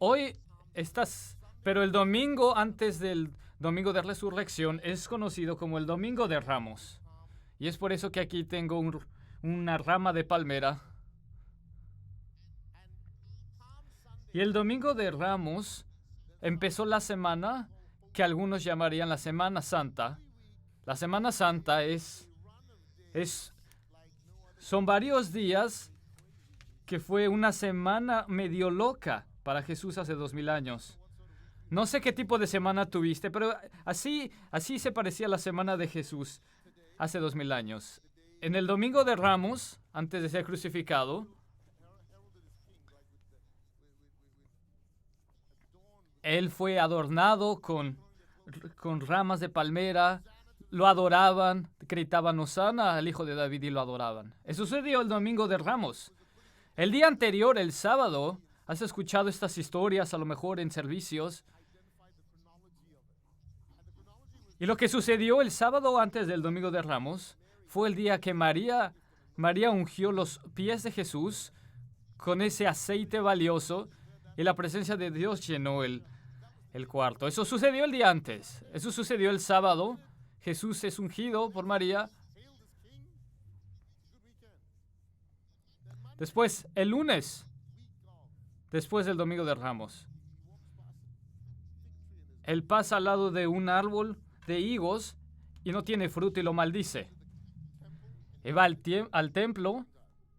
Hoy pero el domingo antes del domingo de resurrección es conocido como el domingo de Ramos. Y es por eso que aquí tengo una rama de palmera. Y el domingo de Ramos empezó la semana que algunos llamarían la Semana Santa. La Semana Santa son varios días que fue una semana medio loca para Jesús hace 2000 años. No sé qué tipo de semana tuviste, pero así se parecía la semana de Jesús hace 2000 años. En el domingo de Ramos, antes de ser crucificado, él fue adornado con ramas de palmera, lo adoraban, gritaban Hosana al Hijo de David y lo adoraban. Eso sucedió el domingo de Ramos. El día anterior, el sábado, has escuchado estas historias a lo mejor en servicios. Y lo que sucedió el sábado antes del domingo de Ramos fue el día que María ungió los pies de Jesús con ese aceite valioso y la presencia de Dios llenó el cuarto. Eso sucedió el día antes. Eso sucedió el sábado. Jesús es ungido por María. Después, el lunes, después del domingo de Ramos, él pasa al lado de un árbol de higos y no tiene fruto y lo maldice. Y va al templo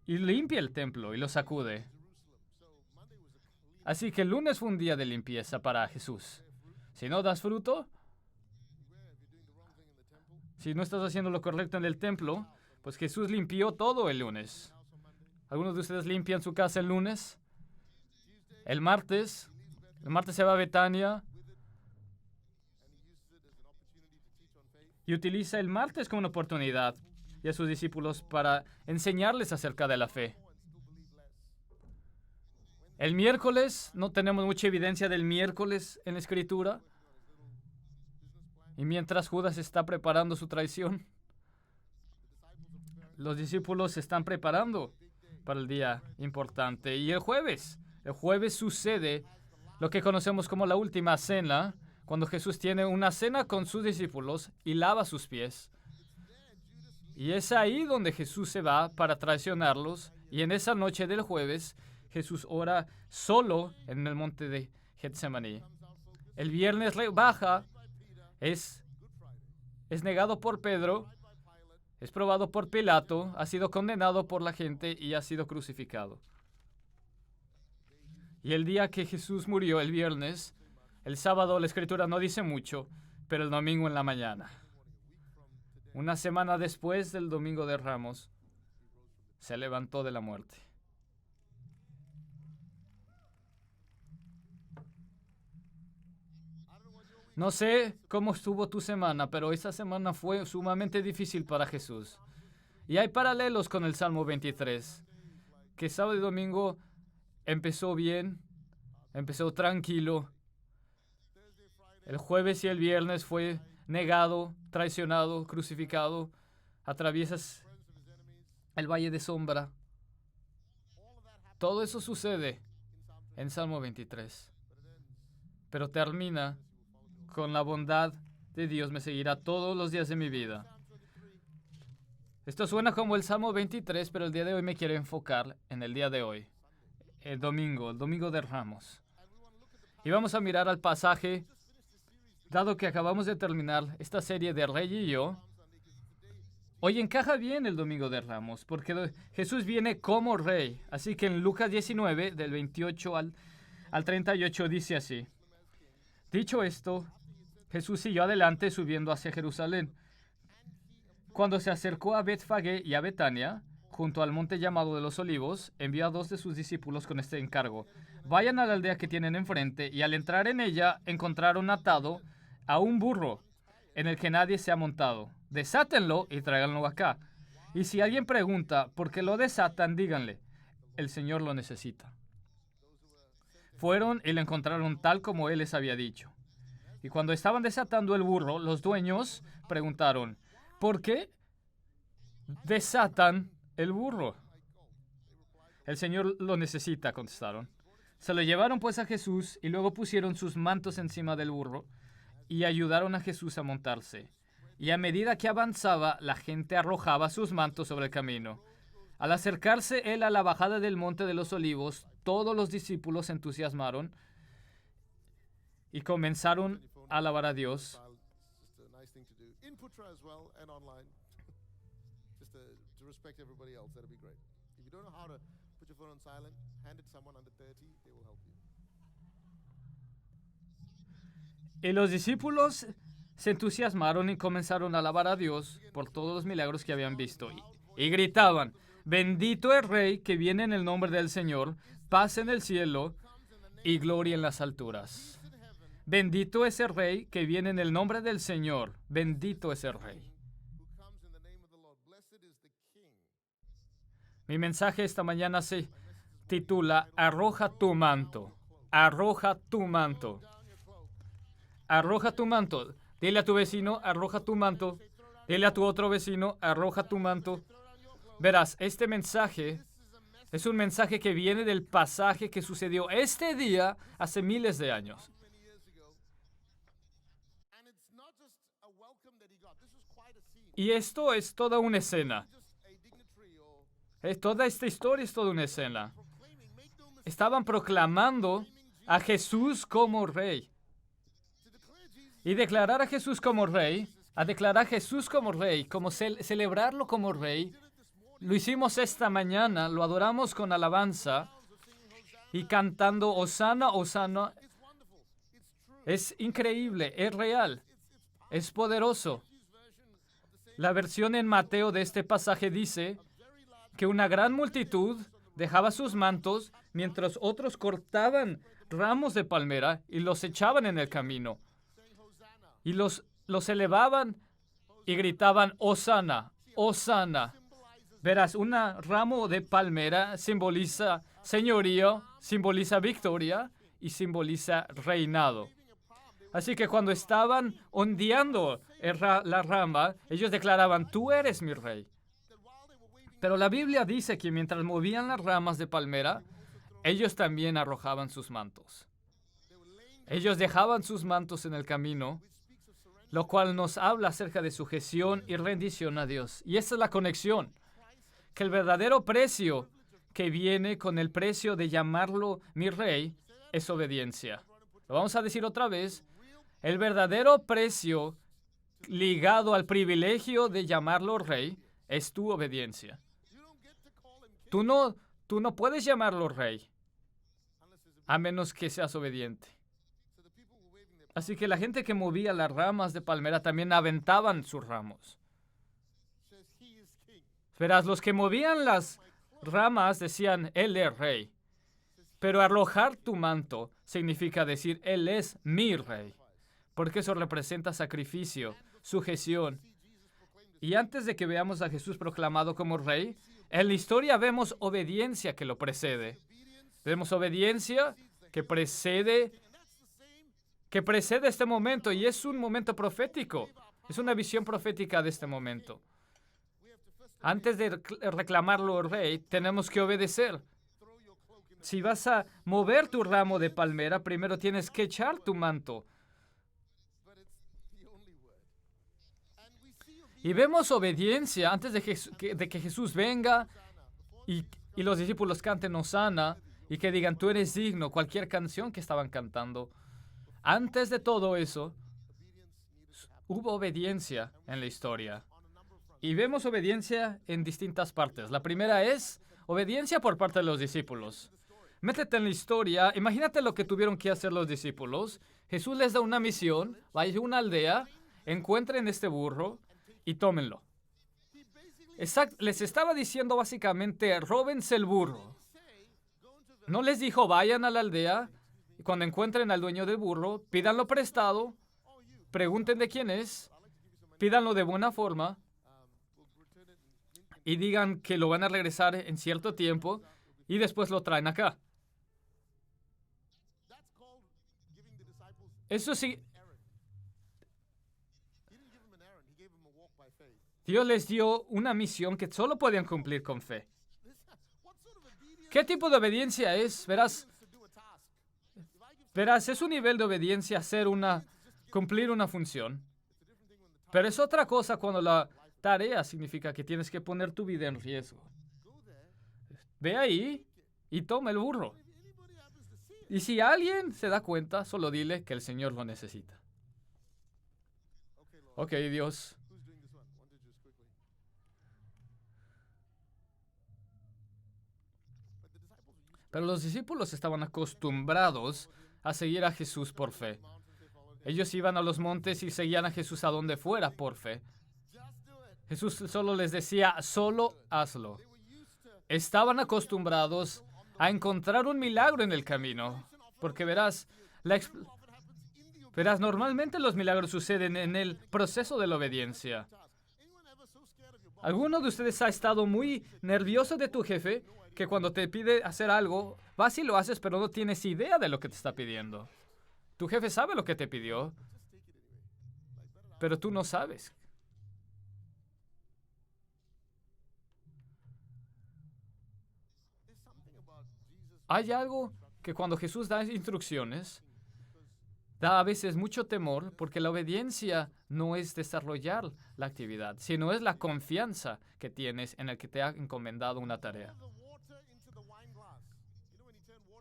y limpia el templo y lo sacude. Así que el lunes fue un día de limpieza para Jesús. Si no das fruto, si no estás haciendo lo correcto en el templo, pues Jesús limpió todo el lunes. ¿Algunos de ustedes limpian su casa el lunes? El martes se va a Betania y utiliza el martes como una oportunidad y a sus discípulos para enseñarles acerca de la fe. El miércoles, no tenemos mucha evidencia del miércoles en la Escritura. Y mientras Judas está preparando su traición, los discípulos se están preparando para el día importante. Y el jueves sucede lo que conocemos como la última cena, cuando Jesús tiene una cena con sus discípulos y lava sus pies. Y es ahí donde Jesús se va para traicionarlos. Y en esa noche del jueves, Jesús ora solo en el monte de Getsemaní. El viernes baja, es negado por Pedro, es probado por Pilato, ha sido condenado por la gente y ha sido crucificado. Y el día que Jesús murió, el viernes, el sábado la Escritura no dice mucho, pero el domingo en la mañana, una semana después del domingo de Ramos, se levantó de la muerte. No sé cómo estuvo tu semana, pero esa semana fue sumamente difícil para Jesús. Y hay paralelos con el Salmo 23, que sábado y domingo empezó bien, empezó tranquilo. El jueves y el viernes fue negado, traicionado, crucificado. Atraviesas el valle de sombra. Todo eso sucede en Salmo 23. Pero termina con la bondad de Dios me seguirá todos los días de mi vida. Esto suena como el Salmo 23, pero el día de hoy me quiero enfocar en el día de hoy, el domingo de Ramos. Y vamos a mirar al pasaje, dado que acabamos de terminar esta serie de Rey y yo. Hoy encaja bien el domingo de Ramos, porque Jesús viene como Rey. Así que en Lucas 19, del 28 al 38, dice así. Dicho esto, Jesús siguió adelante subiendo hacia Jerusalén. Cuando se acercó a Betfagé y a Betania, junto al monte llamado de los Olivos, envió a 2 de sus discípulos con este encargo. Vayan a la aldea que tienen enfrente y al entrar en ella encontraron atado a un burro en el que nadie se ha montado. Desátenlo y tráiganlo acá. Y si alguien pregunta por qué lo desatan, díganle, el Señor lo necesita. Fueron y lo encontraron tal como él les había dicho. Y cuando estaban desatando el burro, los dueños preguntaron, ¿por qué desatan el burro? El Señor lo necesita, contestaron. Se lo llevaron pues a Jesús y luego pusieron sus mantos encima del burro y ayudaron a Jesús a montarse. Y a medida que avanzaba, la gente arrojaba sus mantos sobre el camino. Al acercarse él a la bajada del monte de los olivos, todos los discípulos se entusiasmaron y comenzaron a alabar a Dios. Y los discípulos se entusiasmaron y comenzaron a alabar a Dios por todos los milagros que habían visto. Y gritaban: bendito el Rey que viene en el nombre del Señor, paz en el cielo y gloria en las alturas. Bendito es el Rey que viene en el nombre del Señor. Bendito es el Rey. Mi mensaje esta mañana se titula: Arroja tu manto. Arroja tu manto. Arroja tu manto. Dile a tu vecino: arroja tu manto. Dile a tu otro vecino: arroja tu manto. Verás, este mensaje es un mensaje que viene del pasaje que sucedió este día hace miles de años. Y esto es toda una escena. Toda esta historia es toda una escena. Estaban proclamando a Jesús como Rey. Y declarar a Jesús como Rey, como celebrarlo como Rey, lo hicimos esta mañana, lo adoramos con alabanza y cantando Hosana, Hosana. Es increíble, es real, es poderoso. La versión en Mateo de este pasaje dice que una gran multitud dejaba sus mantos mientras otros cortaban ramos de palmera y los echaban en el camino. Y los elevaban y gritaban: Hosana, Hosana. Verás, un ramo de palmera simboliza señorío, simboliza victoria y simboliza reinado. Así que cuando estaban ondeando la rama, ellos declaraban: tú eres mi rey. Pero la Biblia dice que mientras movían las ramas de palmera, ellos también arrojaban sus mantos. Ellos dejaban sus mantos en el camino, lo cual nos habla acerca de sujeción y rendición a Dios. Y esta es la conexión, que el verdadero precio que viene con el precio de llamarlo mi rey es obediencia. Lo vamos a decir otra vez. El verdadero precio ligado al privilegio de llamarlo rey es tu obediencia. Tú no puedes llamarlo rey a menos que seas obediente. Así que la gente que movía las ramas de palmera también aventaban sus ramos. Verás, los que movían las ramas decían: Él es rey. Pero arrojar tu manto significa decir: Él es mi rey. Porque eso representa sacrificio, sujeción. Y antes de que veamos a Jesús proclamado como rey, en la historia vemos obediencia que lo precede. Vemos obediencia que precede este momento, y es un momento profético. Es una visión profética de este momento. Antes de reclamarlo rey, tenemos que obedecer. Si vas a mover tu ramo de palmera, primero tienes que echar tu manto. Y vemos obediencia antes de que Jesús venga y los discípulos canten Hosana y que digan: tú eres digno, cualquier canción que estaban cantando. Antes de todo eso, hubo obediencia en la historia. Y vemos obediencia en distintas partes. La primera es obediencia por parte de los discípulos. Métete en la historia. Imagínate lo que tuvieron que hacer los discípulos. Jesús les da una misión. Vayan a una aldea, encuentren este burro y tómenlo. Les estaba diciendo básicamente: róbense el burro. No les dijo: vayan a la aldea y cuando encuentren al dueño del burro, pídanlo prestado, pregunten de quién es, pídanlo de buena forma y digan que lo van a regresar en cierto tiempo y después lo traen acá. Eso sí, Dios les dio una misión que solo podían cumplir con fe. ¿Qué tipo de obediencia es? Verás, Verás, es un nivel de obediencia cumplir una función. Pero es otra cosa cuando la tarea significa que tienes que poner tu vida en riesgo. Ve ahí y toma el burro. Y si alguien se da cuenta, solo dile que el Señor lo necesita. Ok, Dios. Pero los discípulos estaban acostumbrados a seguir a Jesús por fe. Ellos iban a los montes y seguían a Jesús a donde fuera por fe. Jesús solo les decía, solo hazlo. Estaban acostumbrados a encontrar un milagro en el camino. Porque verás, normalmente los milagros suceden en el proceso de la obediencia. ¿Alguno de ustedes ha estado muy nervioso de tu jefe que cuando te pide hacer algo, vas y lo haces, pero no tienes idea de lo que te está pidiendo? Tu jefe sabe lo que te pidió, pero tú no sabes. Hay algo que cuando Jesús da instrucciones, da a veces mucho temor porque la obediencia no es desarrollar la actividad, sino es la confianza que tienes en el que te ha encomendado una tarea.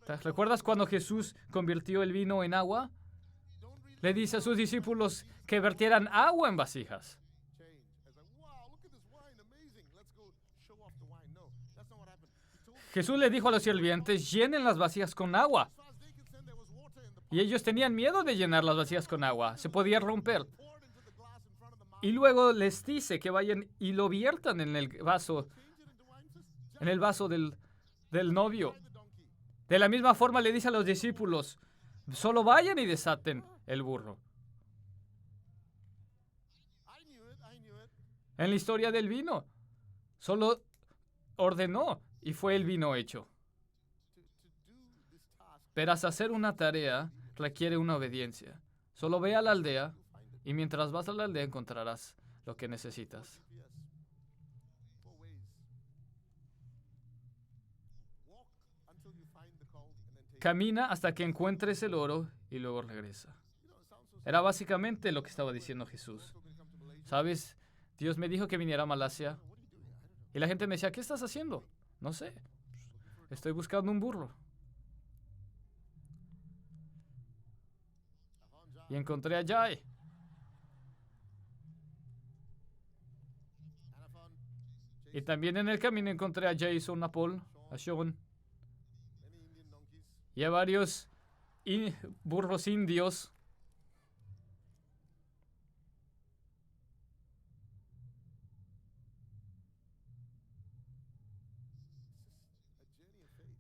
¿Te recuerdas cuando Jesús convirtió el vino en agua? Le dice a sus discípulos que vertieran agua en vasijas. Jesús le dijo a los sirvientes, llenen las vasijas con agua. Y ellos tenían miedo de llenar las vasijas con agua. Se podía romper. Y luego les dice que vayan y lo viertan en el vaso del novio. De la misma forma le dice a los discípulos, solo vayan y desaten el burro. En la historia del vino, solo ordenó y fue el vino hecho. Pero hacer una tarea requiere una obediencia. Solo ve a la aldea y mientras vas a la aldea encontrarás lo que necesitas. Camina hasta que encuentres el oro y luego regresa. Era básicamente lo que estaba diciendo Jesús. ¿Sabes? Dios me dijo que viniera a Malasia. Y la gente me decía, ¿qué estás haciendo? No sé. Estoy buscando un burro. Y encontré a Jai. Y también en el camino encontré a Jason, a Paul, a Sean. Y a varios burros indios.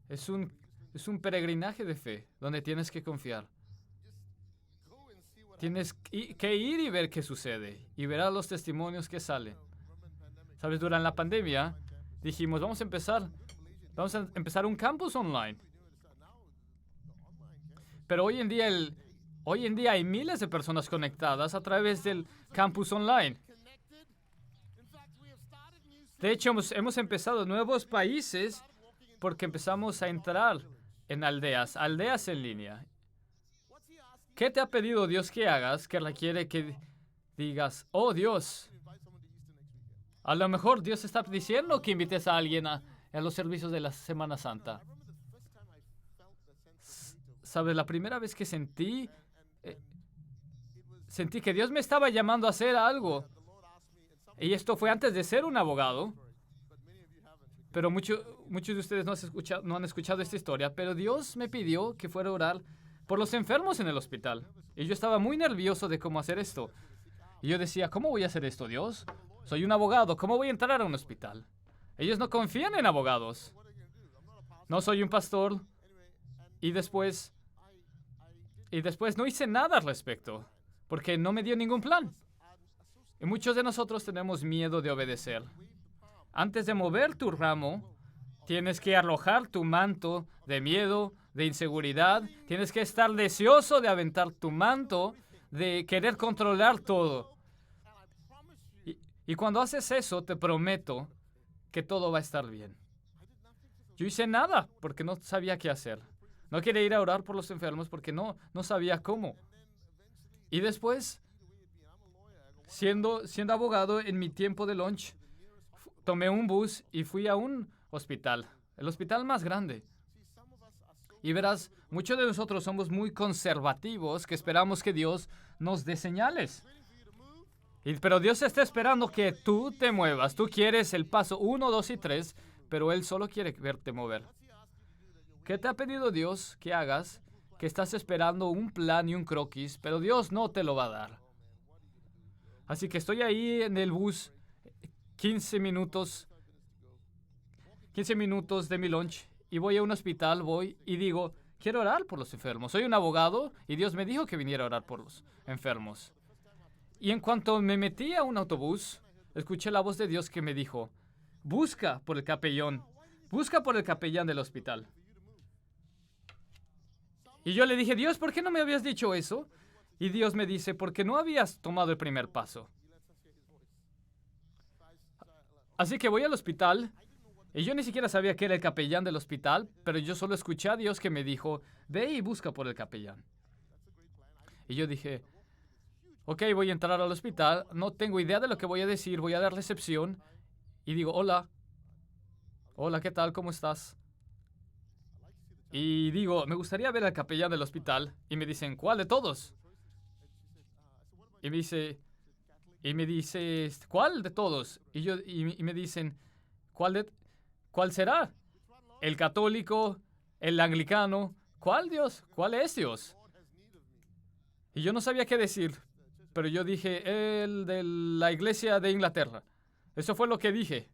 Es un peregrinaje de fe donde tienes que confiar. Tienes que ir y ver qué sucede y verás los testimonios que salen. Sabes, durante la pandemia dijimos, vamos a empezar un campus online. Pero hoy en día hay miles de personas conectadas a través del campus online. De hecho, hemos empezado nuevos países porque empezamos a entrar en aldeas en línea. ¿Qué te ha pedido Dios que hagas que requiere que digas, oh Dios? A lo mejor Dios está diciendo que invites a alguien a los servicios de la Semana Santa. ¿Sabes? La primera vez que sentí que Dios me estaba llamando a hacer algo. Y esto fue antes de ser un abogado. Pero muchos de ustedes no han escuchado esta historia. Pero Dios me pidió que fuera a orar por los enfermos en el hospital. Y yo estaba muy nervioso de cómo hacer esto. Y yo decía, ¿cómo voy a hacer esto, Dios? Soy un abogado, ¿cómo voy a entrar a un hospital? Ellos no confían en abogados. No soy un pastor. Y después no hice nada al respecto, porque no me dio ningún plan. Y muchos de nosotros tenemos miedo de obedecer. Antes de mover tu ramo, tienes que arrojar tu manto de miedo, de inseguridad. Tienes que estar deseoso de aventar tu manto, de querer controlar todo. Y cuando haces eso, te prometo que todo va a estar bien. Yo hice nada porque no sabía qué hacer. No quería ir a orar por los enfermos porque no sabía cómo. Y después, siendo abogado, en mi tiempo de lunch, tomé un bus y fui a un hospital, el hospital más grande. Y verás, muchos de nosotros somos muy conservativos, que esperamos que Dios nos dé señales. Pero Dios está esperando que tú te muevas. Tú quieres el paso 1, 2 y 3, pero Él solo quiere verte mover. ¿Qué te ha pedido Dios que hagas? Que estás esperando un plan y un croquis, pero Dios no te lo va a dar. Así que estoy ahí en el bus, 15 minutos de mi lunch, y voy a un hospital, voy y digo, quiero orar por los enfermos. Soy un abogado y Dios me dijo que viniera a orar por los enfermos. Y en cuanto me metí a un autobús, escuché la voz de Dios que me dijo, busca por el capellán del hospital. Y yo le dije, Dios, ¿por qué no me habías dicho eso? Y Dios me dice, porque no habías tomado el primer paso. Así que voy al hospital, y yo ni siquiera sabía que era el capellán del hospital, pero yo solo escuché a Dios que me dijo, ve y busca por el capellán. Y yo dije, ok, voy a entrar al hospital, no tengo idea de lo que voy a decir, voy a dar recepción, y digo, hola, ¿qué tal? ¿Cómo estás? Y digo, me gustaría ver al capellán del hospital. Y me dicen, ¿cuál de todos? Y me dice, ¿cuál de todos? Y me dicen, ¿cuál será? ¿El católico? ¿El anglicano? ¿Cuál Dios? ¿Cuál es Dios? Y yo no sabía qué decir, pero yo dije, el de la iglesia de Inglaterra. Eso fue lo que dije.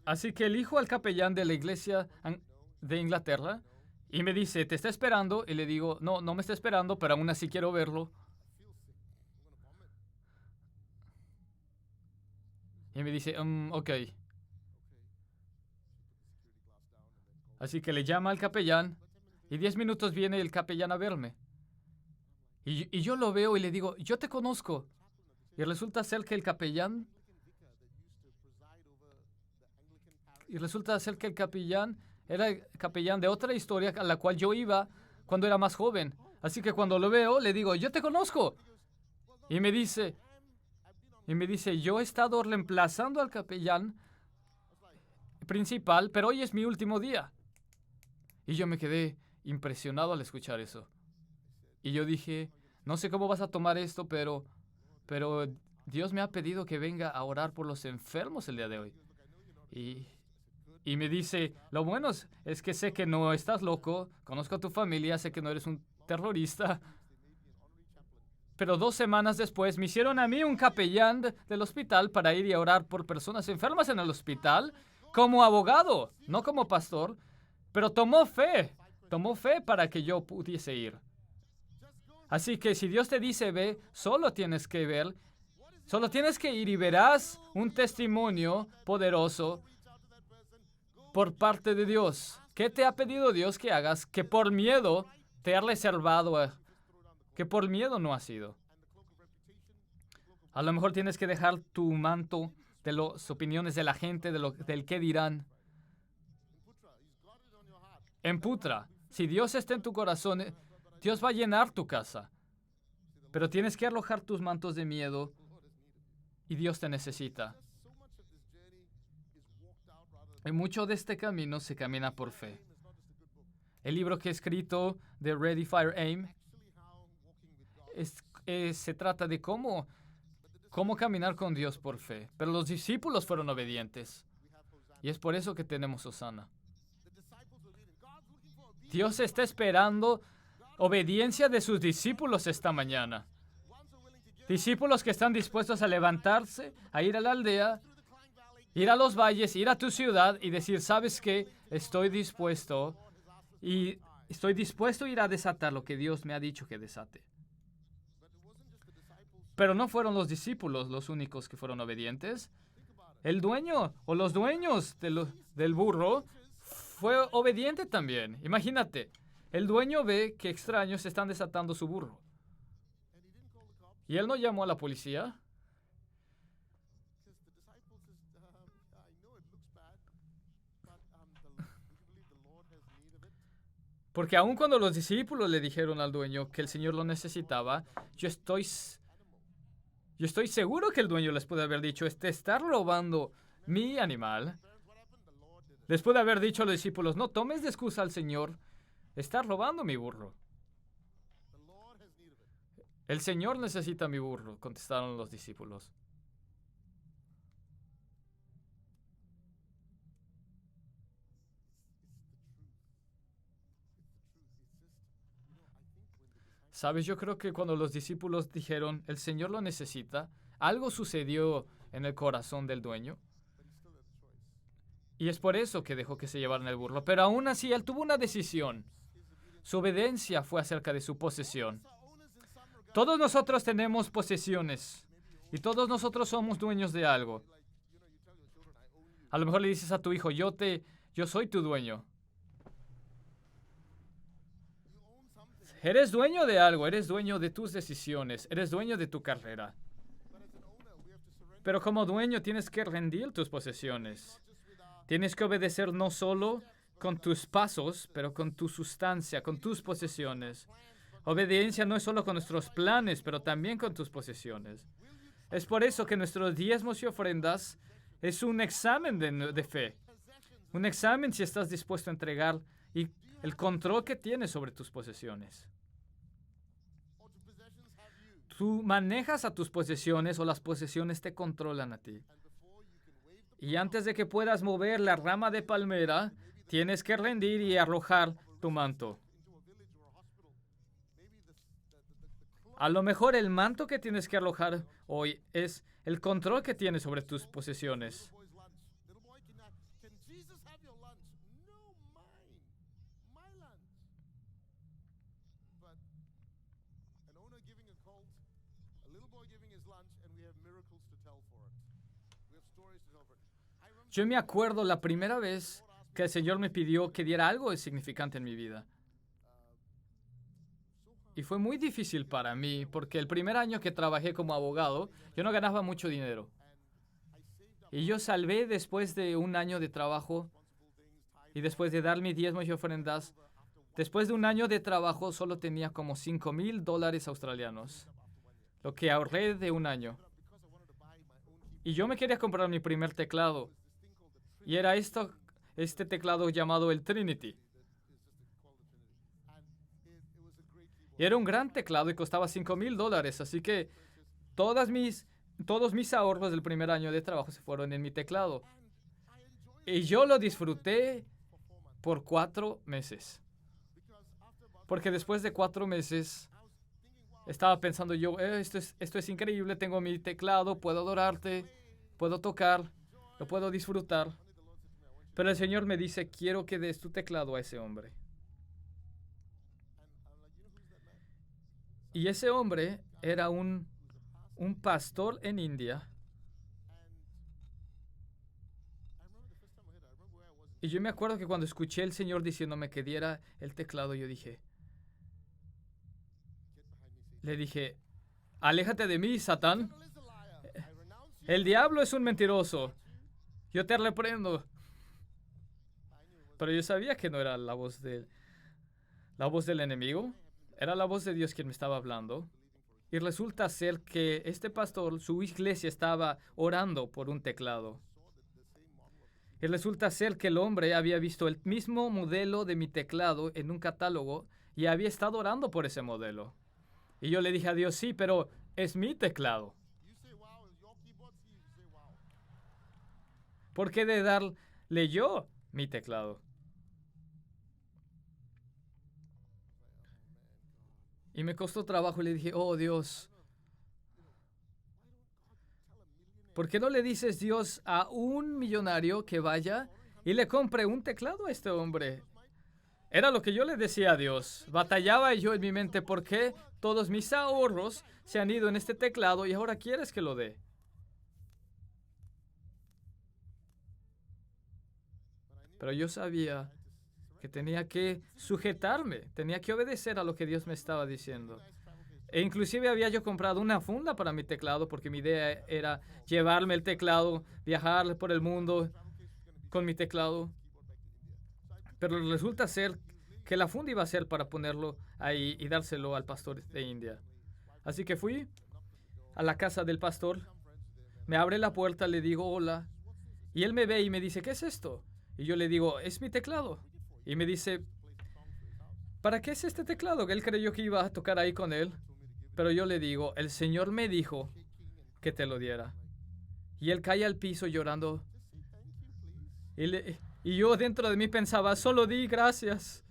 Así que elijo al capellán de la iglesia de Inglaterra y me dice, ¿te está esperando? Y le digo, no me está esperando, pero aún así quiero verlo. Y me dice, ok. Así que le llama al capellán y 10 minutos viene el capellán a verme. Y yo lo veo y le digo, yo te conozco. Y resulta ser que el capellán era el capellán de otra historia a la cual yo iba cuando era más joven. Así que cuando lo veo, le digo, yo te conozco. Y me dice, yo he estado reemplazando al capellán principal, pero hoy es mi último día. Y yo me quedé impresionado al escuchar eso. Y yo dije, no sé cómo vas a tomar esto, pero Dios me ha pedido que venga a orar por los enfermos el día de hoy. Y me dice, lo bueno es que sé que no estás loco, conozco a tu familia, sé que no eres un terrorista. Pero 2 semanas después me hicieron a mí un capellán del hospital para ir y a orar por personas enfermas en el hospital como abogado, no como pastor. Pero tomó fe para que yo pudiese ir. Así que si Dios te dice ve, solo tienes que ir y verás un testimonio poderoso por parte de Dios. ¿Qué te ha pedido Dios que hagas que por miedo te ha reservado, que por miedo no ha sido? A lo mejor tienes que dejar tu manto de las opiniones de la gente, del qué dirán. En Putra, si Dios está en tu corazón, Dios va a llenar tu casa. Pero tienes que arrojar tus mantos de miedo y Dios te necesita. Y mucho de este camino se camina por fe. El libro que he escrito de Ready, Fire, Aim se trata de cómo caminar con Dios por fe. Pero los discípulos fueron obedientes. Y es por eso que tenemos Hosana. Dios está esperando obediencia de sus discípulos esta mañana. Discípulos que están dispuestos a levantarse, a ir a la aldea, ir a los valles, ir a tu ciudad y decir, ¿sabes qué? Estoy dispuesto a ir a desatar lo que Dios me ha dicho que desate. Pero no fueron los discípulos los únicos que fueron obedientes. El dueño o los dueños del burro fue obediente también. Imagínate, el dueño ve que extraños están desatando su burro. Y él no llamó a la policía. Porque aun cuando los discípulos le dijeron al dueño que el Señor lo necesitaba, yo estoy seguro que el dueño les puede haber dicho, está robando mi animal. Les puede haber dicho a los discípulos, no tomes de excusa al Señor, está robando mi burro. El Señor necesita mi burro, contestaron los discípulos. Sabes, yo creo que cuando los discípulos dijeron, el Señor lo necesita, algo sucedió en el corazón del dueño. Y es por eso que dejó que se llevaran el burro. Pero aún así, él tuvo una decisión. Su obediencia fue acerca de su posesión. Todos nosotros tenemos posesiones. Y todos nosotros somos dueños de algo. A lo mejor le dices a tu hijo, yo soy tu dueño. Eres dueño de algo, eres dueño de tus decisiones, eres dueño de tu carrera. Pero como dueño tienes que rendir tus posesiones. Tienes que obedecer no solo con tus pasos, pero con tu sustancia, con tus posesiones. Obediencia no es solo con nuestros planes, pero también con tus posesiones. Es por eso que nuestros diezmos y ofrendas es un examen de fe. Un examen si estás dispuesto a entregar y el control que tienes sobre tus posesiones. Tú manejas a tus posesiones o las posesiones te controlan a ti. Y antes de que puedas mover la rama de palmera, tienes que rendir y arrojar tu manto. A lo mejor el manto que tienes que arrojar hoy es el control que tienes sobre tus posesiones. Yo me acuerdo la primera vez que el Señor me pidió que diera algo significante en mi vida. Y fue muy difícil para mí porque el primer año que trabajé como abogado, yo no ganaba mucho dinero. Y yo salvé después de un año de trabajo y después de dar mis diezmos y ofrendas, después de un año de trabajo solo tenía como $5,000 australianos, lo que ahorré de un año. Y yo me quería comprar mi primer teclado. Y era este teclado llamado el Trinity. Y era un gran teclado y costaba $5,000. Así que todos mis ahorros del primer año de trabajo se fueron en mi teclado. Y yo lo disfruté por 4 meses. Porque después de 4 meses estaba pensando yo, esto es increíble, tengo mi teclado, puedo adorarte, puedo tocar, lo puedo disfrutar. Pero el Señor me dice, quiero que des tu teclado a ese hombre. Y ese hombre era un pastor en India. Y yo me acuerdo que cuando escuché al Señor diciéndome que diera el teclado, le dije, aléjate de mí, Satán. El diablo es un mentiroso. Yo te reprendo. Pero yo sabía que no era la voz del enemigo. Era la voz de Dios quien me estaba hablando. Y resulta ser que este pastor, su iglesia estaba orando por un teclado. Y resulta ser que el hombre había visto el mismo modelo de mi teclado en un catálogo y había estado orando por ese modelo. Y yo le dije a Dios, sí, pero es mi teclado. ¿Por qué de darle yo mi teclado? Y me costó trabajo y le dije, oh Dios, ¿por qué no le dices Dios a un millonario que vaya y le compre un teclado a este hombre? Era lo que yo le decía a Dios. Batallaba yo en mi mente, ¿por qué todos mis ahorros se han ido en este teclado y ahora quieres que lo dé? Pero yo sabía que tenía que sujetarme, tenía que obedecer a lo que Dios me estaba diciendo. E inclusive había yo comprado una funda para mi teclado porque mi idea era llevarme el teclado, viajar por el mundo con mi teclado. Pero resulta ser que la funda iba a ser para ponerlo ahí y dárselo al pastor de India. Así que fui a la casa del pastor, me abre la puerta, le digo hola, y él me ve y me dice, ¿qué es esto? Y yo le digo, es mi teclado. Y me dice, ¿para qué es este teclado? Él creyó que iba a tocar ahí con él. Pero yo le digo, el Señor me dijo que te lo diera. Y él cae al piso llorando. Y yo dentro de mí pensaba, solo di gracias.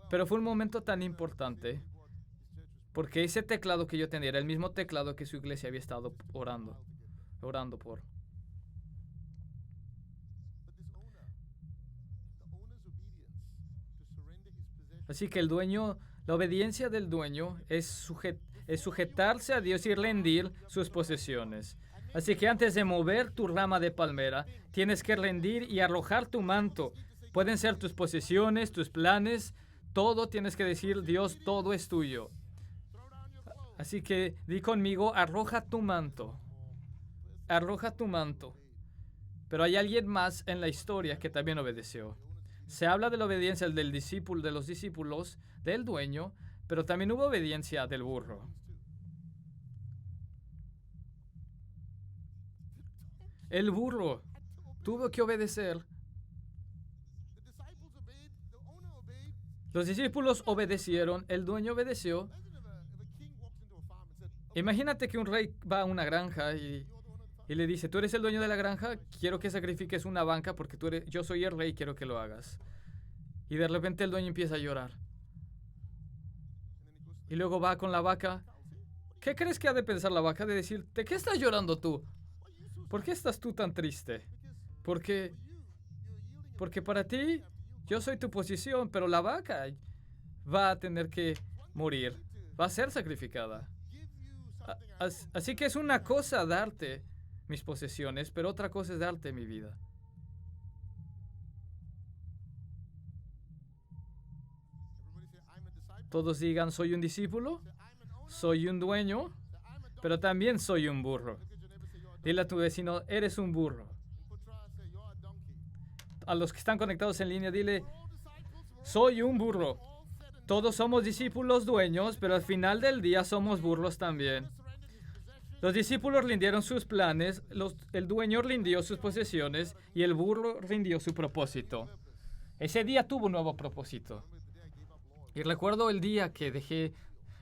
Pero fue un momento tan importante, porque ese teclado que yo tenía era el mismo teclado que su iglesia había estado orando por. Así que la obediencia del dueño es sujetarse a Dios y rendir sus posesiones. Así que antes de mover tu rama de palmera, tienes que rendir y arrojar tu manto. Pueden ser tus posesiones, tus planes, todo tienes que decir, Dios, todo es tuyo. Así que di conmigo, arroja tu manto. Arroja tu manto. Pero hay alguien más en la historia que también obedeció. Se habla de la obediencia del discípulo, de los discípulos, del dueño, pero también hubo obediencia del burro. El burro tuvo que obedecer. Los discípulos obedecieron, el dueño obedeció. Imagínate que un rey va a una granja y le dice, tú eres el dueño de la granja, quiero que sacrifiques una vaca porque yo soy el rey y quiero que lo hagas. Y de repente el dueño empieza a llorar. Y luego va con la vaca. ¿Qué crees que ha de pensar la vaca? De decir, ¿de qué estás llorando tú? ¿Por qué estás tú tan triste? Porque para ti yo soy tu posición, pero la vaca va a tener que morir, va a ser sacrificada. Así que es una cosa darte mis posesiones, pero otra cosa es darte mi vida. Todos digan, soy un discípulo, soy un dueño, pero también soy un burro. Dile a tu vecino, eres un burro. A los que están conectados en línea, dile, soy un burro. Todos somos discípulos dueños, pero al final del día somos burros también. Los discípulos rindieron sus planes, el dueño rindió sus posesiones y el burro rindió su propósito. Ese día tuvo un nuevo propósito. Y recuerdo el día que dejé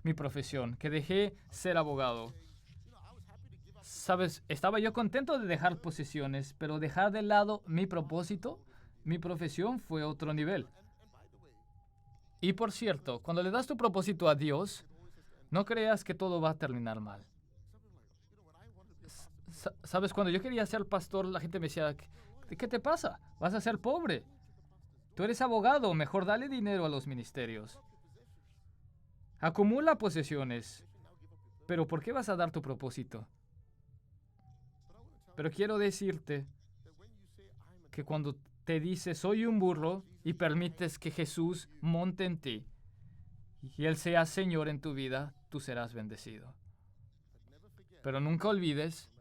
mi profesión, que dejé ser abogado. Sabes, estaba yo contento de dejar posesiones, pero dejar de lado mi propósito, mi profesión fue otro nivel. Y por cierto, cuando le das tu propósito a Dios, no creas que todo va a terminar mal. Sabes, cuando yo quería ser pastor, la gente me decía, ¿qué te pasa? Vas a ser pobre. Tú eres abogado, mejor dale dinero a los ministerios. Acumula posesiones. Pero ¿por qué vas a dar tu propósito? Pero quiero decirte que cuando te dice soy un burro y permites que Jesús monte en ti y Él sea Señor en tu vida, tú serás bendecido. Pero nunca olvides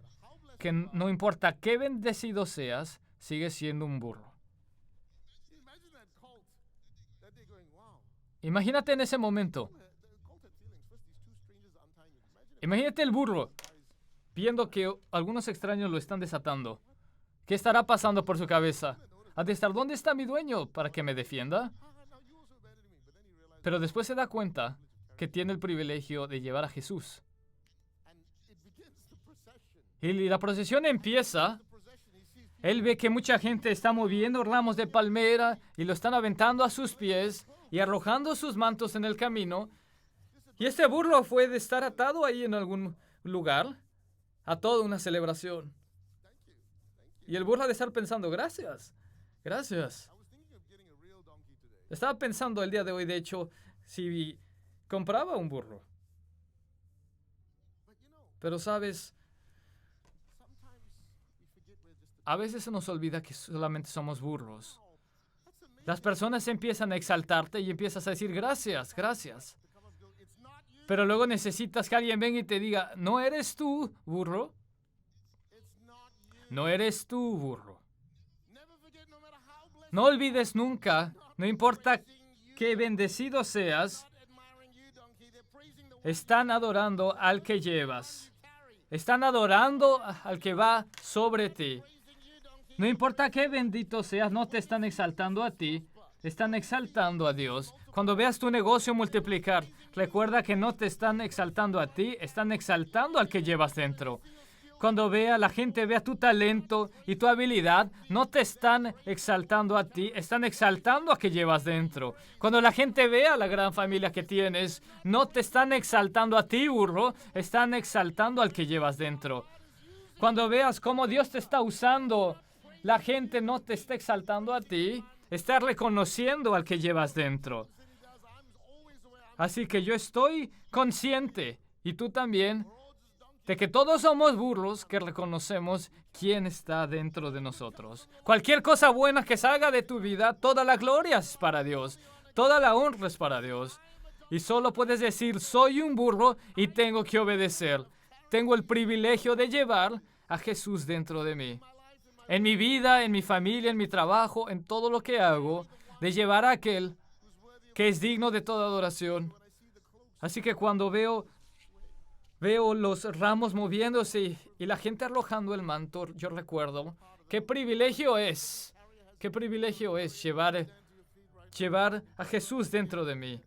que no importa qué bendecido seas, sigues siendo un burro. Imagínate en ese momento. Imagínate el burro viendo que algunos extraños lo están desatando. ¿Qué estará pasando por su cabeza? ¿Ha de estar, ¿dónde está mi dueño para que me defienda? Pero después se da cuenta que tiene el privilegio de llevar a Jesús. Y la procesión empieza. Él ve que mucha gente está moviendo ramos de palmera y lo están aventando a sus pies y arrojando sus mantos en el camino. Y este burro fue de estar atado ahí en algún lugar a toda una celebración. Y el burro ha de estar pensando, gracias, gracias. Estaba pensando el día de hoy, de hecho, si compraba un burro. Pero sabes, a veces se nos olvida que solamente somos burros. Las personas empiezan a exaltarte y empiezas a decir gracias, gracias. Pero luego necesitas que alguien venga y te diga, no eres tú, burro. No eres tú, burro. No olvides nunca, no importa qué bendecido seas, están adorando al que llevas. Están adorando al que va sobre ti. No importa qué bendito seas, no te están exaltando a ti, están exaltando a Dios. Cuando veas tu negocio multiplicar, recuerda que no te están exaltando a ti, están exaltando al que llevas dentro. Cuando la gente vea tu talento y tu habilidad, no te están exaltando a ti, están exaltando a que llevas dentro. Cuando la gente vea la gran familia que tienes, no te están exaltando a ti, burro, están exaltando al que llevas dentro. Cuando veas cómo Dios te está usando, la gente no te está exaltando a ti, está reconociendo al que llevas dentro. Así que yo estoy consciente, y tú también, de que todos somos burros que reconocemos quién está dentro de nosotros. Cualquier cosa buena que salga de tu vida, toda la gloria es para Dios, toda la honra es para Dios. Y solo puedes decir, soy un burro y tengo que obedecer. Tengo el privilegio de llevar a Jesús dentro de mí. En mi vida, en mi familia, en mi trabajo, en todo lo que hago, de llevar a aquel que es digno de toda adoración. Así que cuando veo los ramos moviéndose y la gente arrojando el manto, yo recuerdo qué privilegio es llevar a Jesús dentro de mí.